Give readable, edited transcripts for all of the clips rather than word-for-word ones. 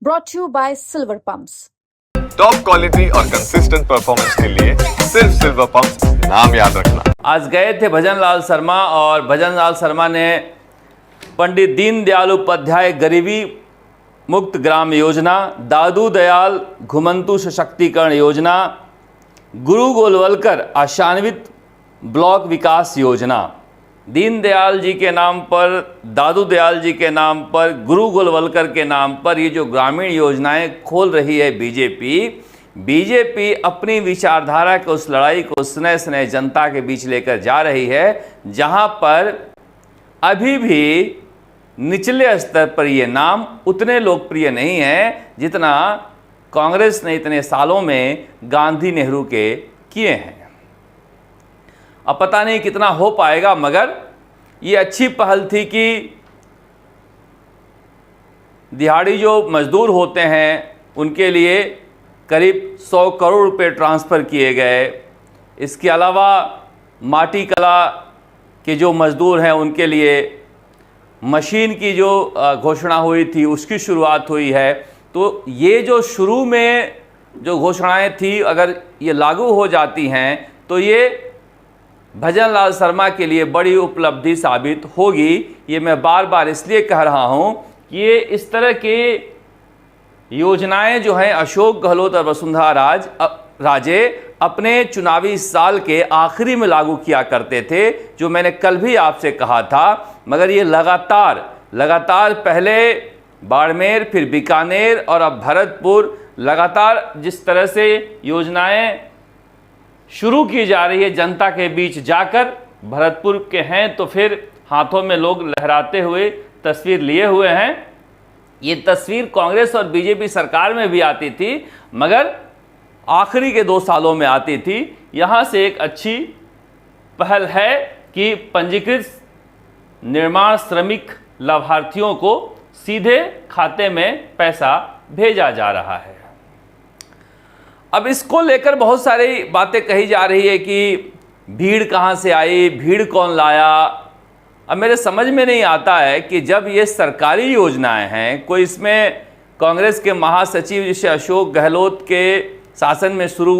brought to you by Silver Pumps. Top quality और consistent performance के लिए सिर्फ सिल्वर पंप्स नाम याद रखना। आज गए थे भजन लाल शर्मा और भजन लाल शर्मा ने पंडित दीनदयाल उपाध्याय गरीबी मुक्त ग्राम योजना, दादू दयाल घुमंतु सशक्तिकरण योजना, गुरु गोलवलकर आशान्वित ब्लॉक विकास योजना, दीनदयाल जी के नाम पर, दादू दयाल जी के नाम पर, गुरु गोलवलकर के नाम पर ये जो ग्रामीण योजनाएं खोल रही है बीजेपी अपनी विचारधारा के उस लड़ाई को स्नेह स्नेह जनता के बीच लेकर जा रही है, जहां पर अभी भी निचले स्तर पर ये नाम उतने लोकप्रिय नहीं है जितना कांग्रेस ने इतने सालों में गांधी नेहरू के किए हैं। अब पता नहीं कितना हो पाएगा, मगर ये अच्छी पहल थी कि दिहाड़ी जो मजदूर होते हैं उनके लिए करीब 100 करोड़ रुपए ट्रांसफ़र किए गए। इसके अलावा माटी कला के जो मजदूर हैं उनके लिए मशीन की जो घोषणा हुई थी उसकी शुरुआत हुई है। तो ये जो शुरू में जो घोषणाएं थी, अगर ये लागू हो जाती हैं तो ये भजन लाल शर्मा के लिए बड़ी उपलब्धि साबित होगी। ये मैं बार बार इसलिए कह रहा हूँ कि ये इस तरह के योजनाएं जो हैं अशोक गहलोत और वसुंधरा राजे अपने चुनावी साल के आखिरी में लागू किया करते थे, जो मैंने कल भी आपसे कहा था। मगर ये लगातार पहले बाड़मेर, फिर बीकानेर और अब भरतपुर, लगातार जिस तरह से योजनाएं शुरू की जा रही है जनता के बीच जाकर, भरतपुर के हैं तो फिर हाथों में लोग लहराते हुए तस्वीर लिए हुए हैं। ये तस्वीर कांग्रेस और बीजेपी सरकार में भी आती थी, मगर आखिरी के 2 सालों में आती थी। यहाँ से एक अच्छी पहल है कि पंजीकृत निर्माण श्रमिक लाभार्थियों को सीधे खाते में पैसा भेजा जा रहा है। अब इसको लेकर बहुत सारी बातें कही जा रही है कि भीड़ कहाँ से आई, भीड़ कौन लाया। अब मेरे समझ में नहीं आता है कि जब ये सरकारी योजनाएं हैं, कोई इसमें कांग्रेस के महासचिव जैसे अशोक गहलोत के शासन में शुरू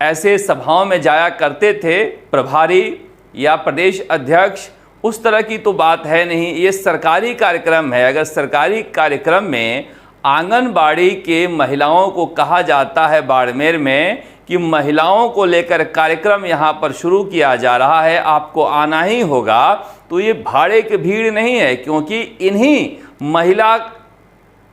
ऐसे सभाओं में जाया करते थे, प्रभारी या प्रदेश अध्यक्ष, उस तरह की तो बात है नहीं। ये सरकारी कार्यक्रम है। अगर सरकारी कार्यक्रम में आंगनबाड़ी के महिलाओं को कहा जाता है बाड़मेर में कि महिलाओं को लेकर कार्यक्रम यहाँ पर शुरू किया जा रहा है, आपको आना ही होगा, तो ये भाड़े की भीड़ नहीं है, क्योंकि इन्हीं महिला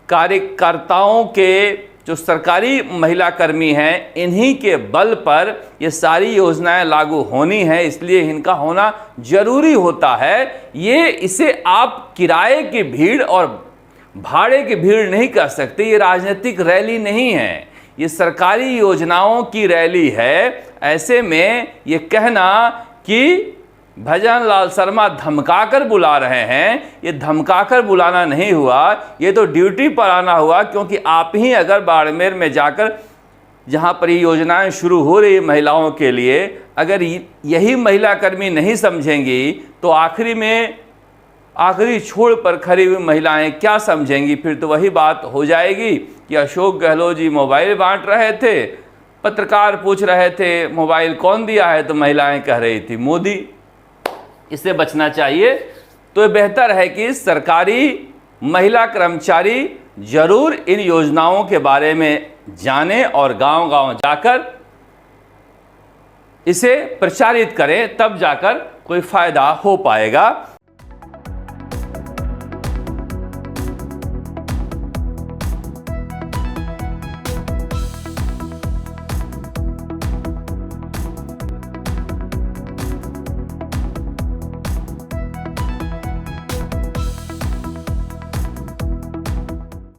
कार्यकर्ताओं के जो सरकारी महिला कर्मी हैं, इन्हीं के बल पर ये सारी योजनाएं लागू होनी है, इसलिए इनका होना जरूरी होता है। इसे आप किराए की भीड़ और भाड़े की भीड़ नहीं कह सकते। ये राजनीतिक रैली नहीं है, ये सरकारी योजनाओं की रैली है। ऐसे में ये कहना कि भजन लाल शर्मा धमकाकर बुला रहे हैं, ये धमकाकर बुलाना नहीं हुआ, ये तो ड्यूटी पर आना हुआ। क्योंकि आप ही अगर बाड़मेर में जाकर, जहाँ पर ये योजनाएं शुरू हो रही है महिलाओं के लिए, अगर यही महिला कर्मी नहीं समझेंगी तो आखिरी छोर पर खड़ी हुई महिलाएं क्या समझेंगी। फिर तो वही बात हो जाएगी कि अशोक गहलोत जी मोबाइल बांट रहे थे, पत्रकार पूछ रहे थे मोबाइल कौन दिया है, तो महिलाएं कह रही थी मोदी। इससे बचना चाहिए। तो ये बेहतर है कि सरकारी महिला कर्मचारी जरूर इन योजनाओं के बारे में जानें और गांव-गांव जाकर इसे प्रचारित करें, तब जाकर कोई फायदा हो पाएगा।